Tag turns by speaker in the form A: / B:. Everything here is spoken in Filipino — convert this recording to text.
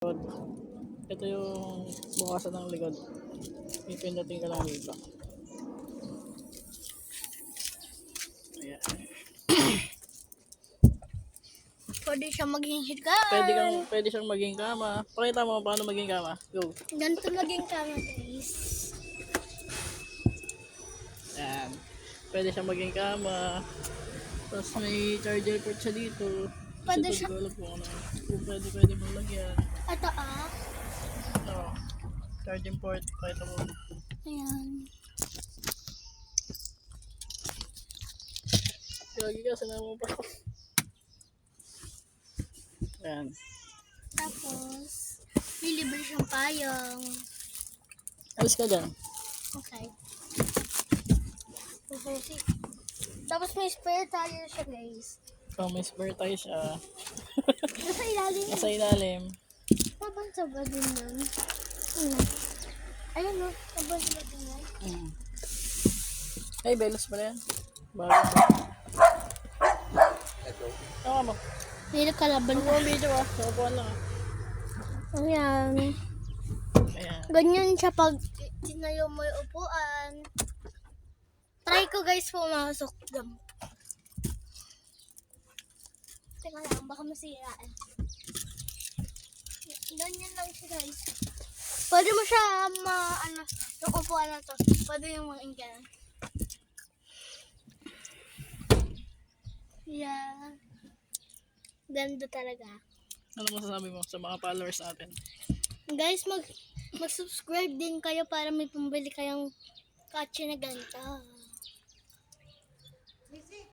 A: likod. Ito yung bukasan ng likod. Pipindutin ka lang dito. Ayan.
B: Pwede siya maging higaan.
A: Pwede siyang maging kama. Pakita mo paano maging kama. Go.
B: Ganito maging kama, guys.
A: Ayan. Pwede siyang maging kama. Tapos may charger port siya dito.
B: Pwede
A: Kasi
B: siya-
A: ko alam kung pwede mong lagyan.
B: Ito ah.
A: Ito. Charging port. Pakita mo.
B: Ayan.
A: Lagi ka, sinama mo pa. Ayan.
B: Tapos, may libre siyang payong.
A: Alis ka dyan.
B: Okay. Sususi. Tapos may spare tire siya, guys.
A: So, may spare tayo siya.
B: Nasa ilalim.
A: Nasa ilalim.
B: Sabang-saba din nun. Ayun no, sabang-saba din yan.
A: Ay, belos pala yan. Bago. Tawa mo.
B: May nakalaban
A: Ano ang video ah? Nakupuan lang ah.
B: Ayan.
A: Ayan.
B: Ganyan siya pag tinayo mo yung upuan. Try ko guys pumasok. Teka lang, baka masira eh. Ganyan lang siya guys. Pwede mo siya yung upuan na to. Pwede yung mga inggan. Yeah. Ganda talaga.
A: Ano masasabi mo sa mga followers natin?
B: Guys, mag-subscribe din kayo para may pambili kayong kotse na ganito.